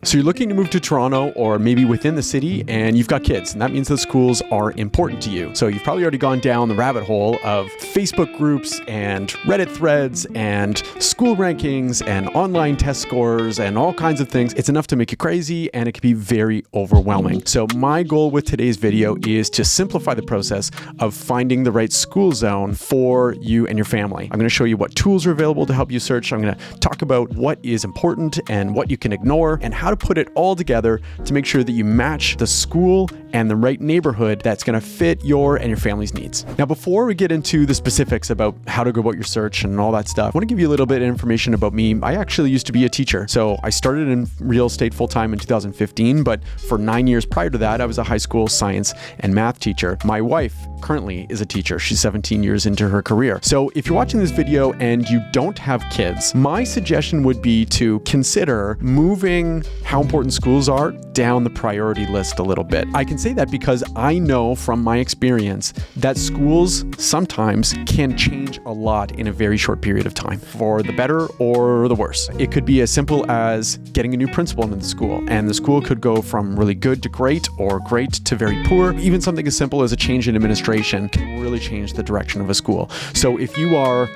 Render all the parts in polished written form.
So you're looking to move to Toronto or maybe within the city, and you've got kids, and that means that schools are important to you. So you've probably already gone down the rabbit hole of Facebook groups and Reddit threads and school rankings and online test scores and all kinds of things. It's enough to make you crazy, and it can be very overwhelming. So my goal with today's video is to simplify the process of finding the right school zone for you and your family. I'm going to show you what tools are available to help you search. I'm going to talk about what is important and what you can ignore, and how to put it all together to make sure that you match the school and the right neighborhood that's going to fit your and your family's needs. Now, before we get into the specifics about how to go about your search and all that stuff, I want to give you a little bit of information about me. I actually used to be a teacher. So I started in real estate full-time in 2015, but for 9 years prior to that, I was a high school science and math teacher. My wife currently is a teacher. She's 17 years into her career. So if you're watching this video and you don't have kids, my suggestion would be to consider moving how important schools are down the priority list a little bit. I can say that because I know from my experience that schools sometimes can change a lot in a very short period of time, for the better or the worse. It could be as simple as getting a new principal in the school, and the school could go from really good to great, or great to very poor. Even something as simple as a change in administration can really change the direction of a school. So if you are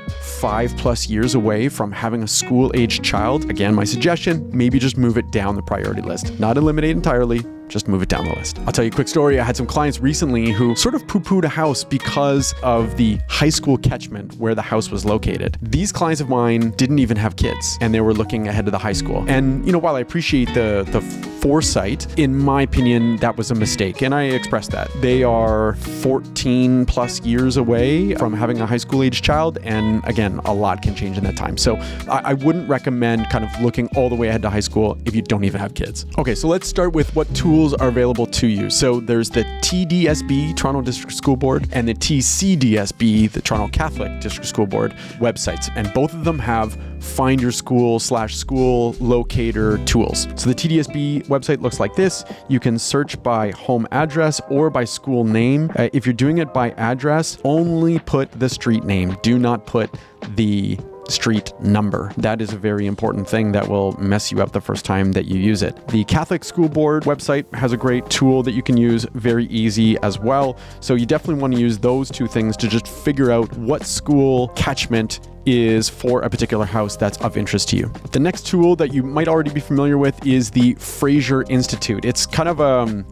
5+ years away from having a school-aged child, again, my suggestion, maybe just move it down the priority list. Not eliminate entirely, just move it down the list. I'll tell you a quick story. I had some clients recently who sort of poo-pooed a house because of the high school catchment where the house was located. These clients of mine didn't even have kids, and they were looking ahead to the high school. And, while I appreciate the foresight, in my opinion, that was a mistake, and I expressed that. They are 14+ years away from having a high school age child, and again, a lot can change in that time. So I wouldn't recommend kind of looking all the way ahead to high school if you don't even have kids. Okay, so let's start with what tools are available to you. So there's the TDSB, Toronto District School Board, and the TCDSB, the Toronto Catholic District School Board websites, and both of them have find your school/school locator tools. So the TDSB website looks like this. You can search by home address or by school name. If you're doing it by address, only put the street name. Do not put the street number. That is a very important thing that will mess you up the first time that you use it. The Catholic School Board website has a great tool that you can use, very easy as well. So you definitely want to use those two things to just figure out what school catchment is for a particular house that's of interest to you. The next tool that you might already be familiar with is the Fraser Institute. It's kind of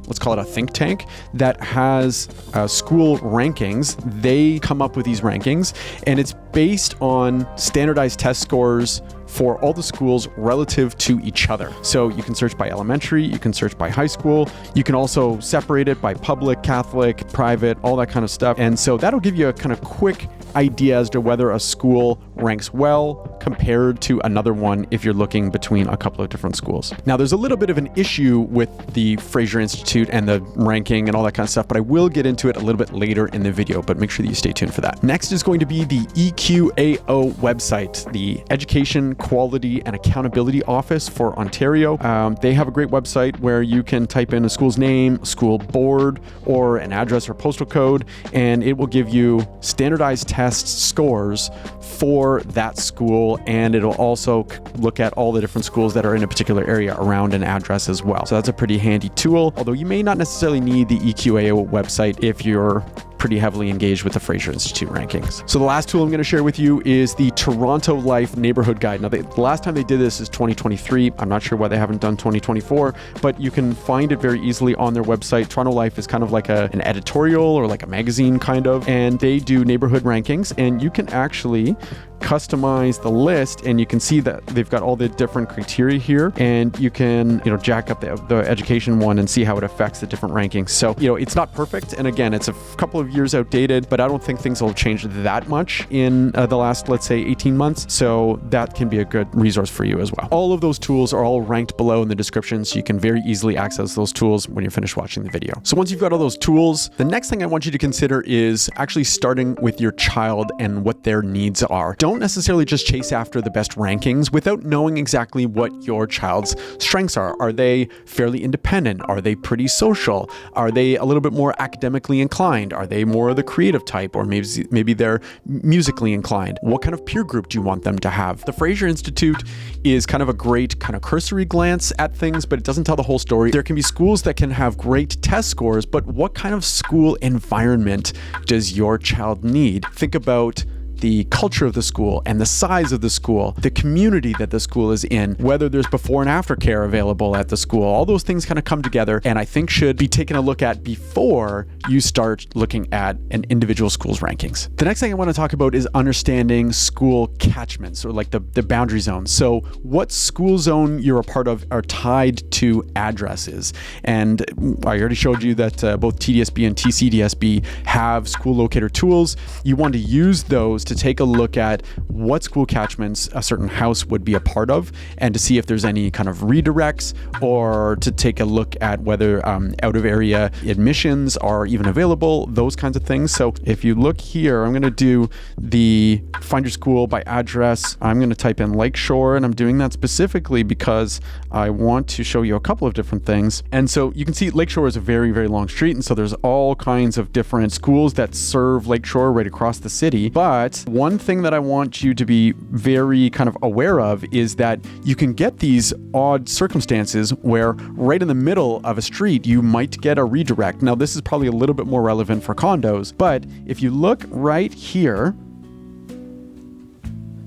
let's call it a think tank that has school rankings. They come up with these rankings, and it's based on standardized test scores for all the schools relative to each other. So you can search by elementary, you can search by high school, you can also separate it by public, Catholic, private, all that kind of stuff. And so that'll give you a kind of quick idea as to whether a school ranks well compared to another one if you're looking between a couple of different schools. Now, there's a little bit of an issue with the Fraser Institute and the ranking and all that kind of stuff, but I will get into it a little bit later in the video, but make sure that you stay tuned for that. Next is going to be the EQAO website, the Education Quality and Accountability Office for Ontario. They have a great website where you can type in a school's name, school board, or an address or postal code, and it will give you standardized test scores for that school, and it'll also look at all the different schools that are in a particular area around an address as well. So that's a pretty handy tool, although you may not necessarily need the EQAO website if you're pretty heavily engaged with the Fraser Institute rankings. So the last tool I'm going to share with you is the Toronto Life Neighborhood Guide. Now, the last time they did this is 2023. I'm not sure why they haven't done 2024, but you can find it very easily on their website. Toronto Life is kind of like an editorial or like a magazine kind of, and they do neighborhood rankings, and you can actually customize the list, and you can see that they've got all the different criteria here, and you can jack up the education one and see how it affects the different rankings. So it's not perfect, and again, it's a couple of years outdated, but I don't think things will have changed that much in the last, let's say, 18 months, so that can be a good resource for you as well. All of those tools are all ranked below in the description, so you can very easily access those tools when you're finished watching the video. So once you've got all those tools, the next thing I want you to consider is actually starting with your child and what their needs are. Don't don't necessarily just chase after the best rankings without knowing exactly what your child's strengths are. Are they fairly independent? Are they pretty social? Are they a little bit more academically inclined? Are they more of the creative type? Or maybe they're musically inclined? What kind of peer group do you want them to have? The Fraser Institute is kind of a great kind of cursory glance at things, but it doesn't tell the whole story. There can be schools that can have great test scores, but what kind of school environment does your child need? Think about the culture of the school and the size of the school, the community that the school is in, whether there's before and after care available at the school. All those things kind of come together and I think should be taken a look at before you start looking at an individual school's rankings. The next thing I want to talk about is understanding school catchments, or like the boundary zones. So what school zone you're a part of are tied to addresses. And I already showed you that both TDSB and TCDSB have school locator tools. You want to use those to take a look at what school catchments a certain house would be a part of, and to see if there's any kind of redirects, or to take a look at whether out of area admissions are even available, those kinds of things. So if you look here, I'm going to do the find your school by address. I'm going to type in Lakeshore, and I'm doing that specifically because I want to show you a couple of different things. And so you can see Lakeshore is a very, very long street, and so there's all kinds of different schools that serve Lakeshore right across the city. But one thing that I want you to be very kind of aware of is that you can get these odd circumstances where right in the middle of a street, you might get a redirect. Now, this is probably a little bit more relevant for condos, but if you look right here,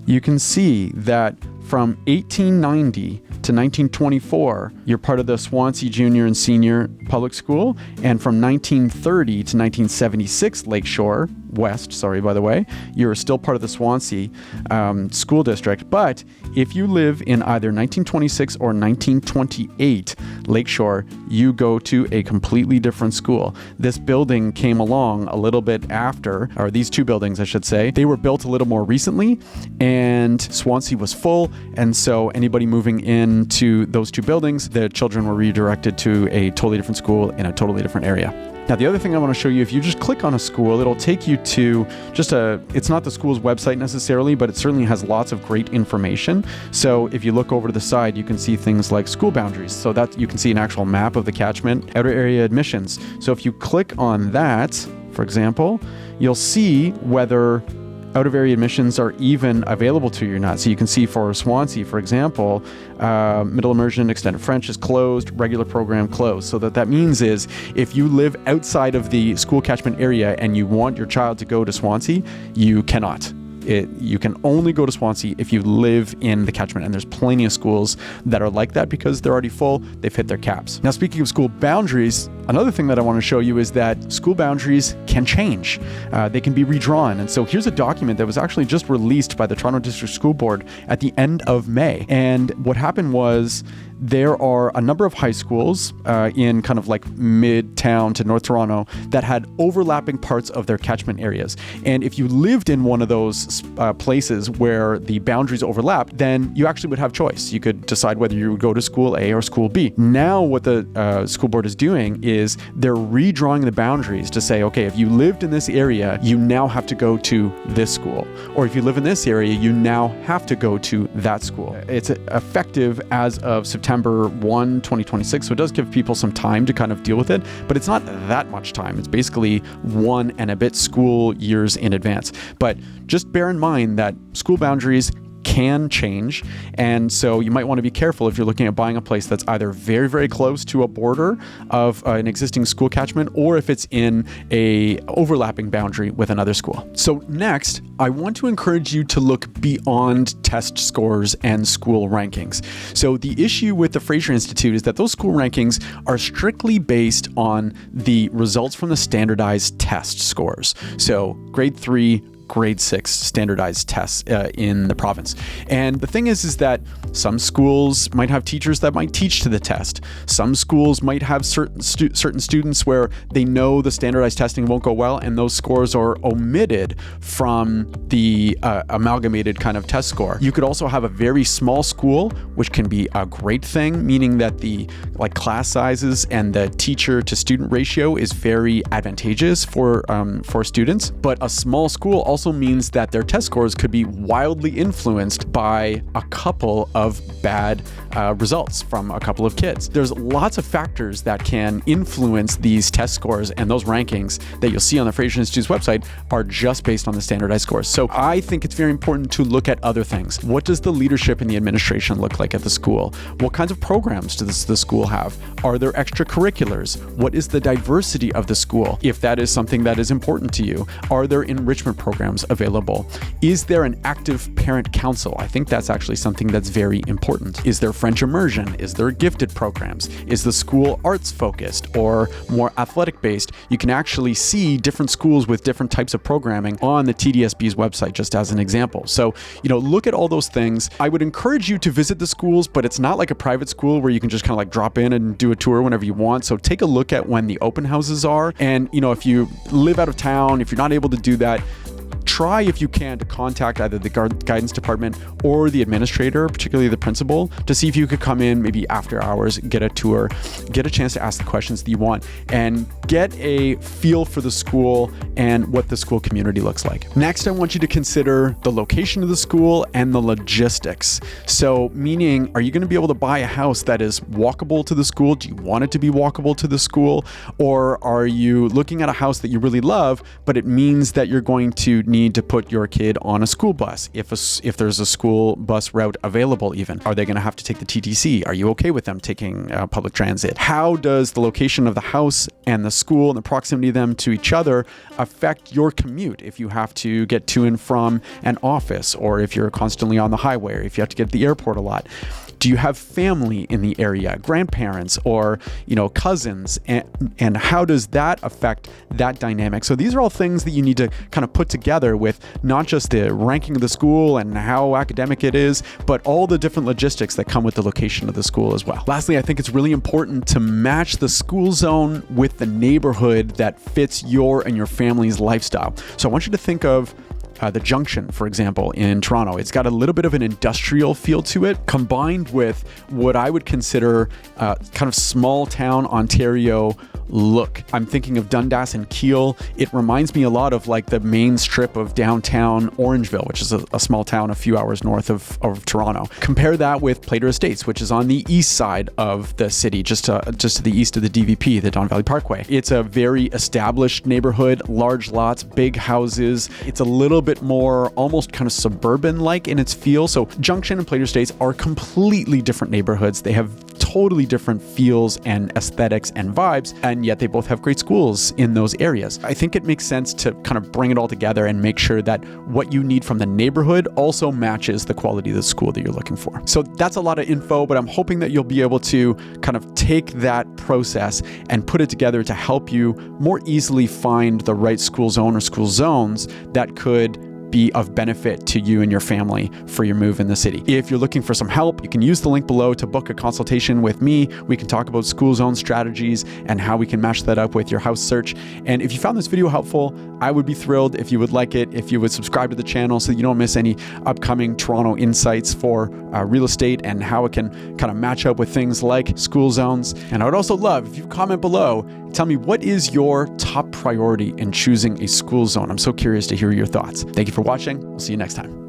you can see that from 1890 to 1924, you're part of the Swansea Junior and Senior Public School, and from 1930 to 1976, Lakeshore West, by the way, you're still part of the Swansea school district. But if you live in either 1926 or 1928 Lakeshore, you go to a completely different school. This building came along a little bit after, or these two buildings, I should say. They were built a little more recently, and Swansea was full, and so anybody moving into those two buildings, the children were redirected to a totally different school in a totally different area. Now, the other thing I want to show you, if you just click on a school, it'll take you to it's not the school's website necessarily, but it certainly has lots of great information. So if you look over to the side, you can see things like school boundaries. So that you can see an actual map of the catchment, outer area admissions. So if you click on that, for example, you'll see whether out-of-area admissions are even available to you or not. So you can see for Swansea, for example, middle immersion, extended French is closed, regular program closed. So that means is if you live outside of the school catchment area and you want your child to go to Swansea, you cannot. You can only go to Swansea if you live in the catchment, and there's plenty of schools that are like that because they're already full, they've hit their caps. Now, speaking of school boundaries, another thing that I want to show you is that school boundaries can change. They can be redrawn. And so here's a document that was actually just released by the Toronto District School Board at the end of May. And what happened was there are a number of high schools in kind of like Midtown to North Toronto that had overlapping parts of their catchment areas. And if you lived in one of those places where the boundaries overlapped, then you actually would have choice. You could decide whether you would go to school A or school B. Now what the school board is doing is they're redrawing the boundaries to say, okay, if you lived in this area, you now have to go to this school. Or if you live in this area, you now have to go to that school. It's effective as of September 1, 2026. So it does give people some time to kind of deal with it, but it's not that much time. It's basically 1 and a bit school years in advance. But just bear in mind that school boundaries can change, and so you might want to be careful if you're looking at buying a place that's either very, very close to a border of an existing school catchment, or if it's in a overlapping boundary with another school. So next, I want to encourage you to look beyond test scores and school rankings. So the issue with the Fraser Institute is that those school rankings are strictly based on the results from the standardized test scores. So grade 3, grade 6 standardized tests in the province. And the thing is that some schools might have teachers that might teach to the test. Some schools might have certain students where they know the standardized testing won't go well, and those scores are omitted from the amalgamated kind of test score. You could also have a very small school, which can be a great thing, meaning that the class sizes and the teacher to student ratio is very advantageous for students. But a small school also also means that their test scores could be wildly influenced by a couple of bad results from a couple of kids. There's lots of factors that can influence these test scores, and those rankings that you'll see on the Fraser Institute's website are just based on the standardized scores. So I think it's very important to look at other things. What does the leadership and the administration look like at the school? What kinds of programs does the school have? Are there extracurriculars? What is the diversity of the school, if that is something that is important to you? Are there enrichment programs available? Is there an active parent council? I think that's actually something that's very important. Is there French immersion? Is there gifted programs? Is the school arts focused or more athletic based? You can actually see different schools with different types of programming on the TDSB's website, just as an example. So, look at all those things. I would encourage you to visit the schools, but it's not like a private school where you can just kind of like drop in and do a tour whenever you want. So take a look at when the open houses are. And, if you live out of town, if you're not able to do that, try, if you can, to contact either the guidance department or the administrator, particularly the principal, to see if you could come in maybe after hours, get a tour, get a chance to ask the questions that you want, and get a feel for the school and what the school community looks like. Next, I want you to consider the location of the school and the logistics. So, meaning, are you going to be able to buy a house that is walkable to the school? Do you want it to be walkable to the school? Or are you looking at a house that you really love, but it means that you're going to need to put your kid on a school bus if there's a school bus route available even? Are they going to have to take the TTC? Are you okay with them taking public transit? How does the location of the house and the school and the proximity of them to each other affect your commute if you have to get to and from an office, or if you're constantly on the highway, or if you have to get to the airport a lot? Do you have family in the area, grandparents or, cousins? And how does that affect that dynamic? So these are all things that you need to kind of put together with not just the ranking of the school and how academic it is, but all the different logistics that come with the location of the school as well. Lastly, I think it's really important to match the school zone with the neighborhood that fits your and your family's lifestyle. So I want you to think of the Junction, for example, in Toronto. It's got a little bit of an industrial feel to it, combined with what I would consider kind of small town Ontario look. I'm thinking of Dundas and Keele. It reminds me a lot of like the main strip of downtown Orangeville, which is a small town a few hours north of Toronto. Compare that with Plater Estates, which is on the east side of the city, just to the east of the DVP, the Don Valley Parkway. It's a very established neighborhood, large lots, big houses. It's a little bit more almost kind of suburban-like in its feel. So Junction and Plater Estates are completely different neighborhoods. They have totally different feels and aesthetics and vibes, and yet they both have great schools in those areas. I think it makes sense to kind of bring it all together and make sure that what you need from the neighborhood also matches the quality of the school that you're looking for. So that's a lot of info, but I'm hoping that you'll be able to kind of take that process and put it together to help you more easily find the right school zone or school zones that could be of benefit to you and your family for your move in the city. If you're looking for some help, you can use the link below to book a consultation with me. We can talk about school zone strategies and how we can match that up with your house search. And if you found this video helpful, I would be thrilled if you would like it, if you would subscribe to the channel so that you don't miss any upcoming Toronto insights for real estate and how it can kind of match up with things like school zones. And I would also love if you comment below, tell me what is your top priority in choosing a school zone. I'm so curious to hear your thoughts. Thank you for watching. We'll see you next time.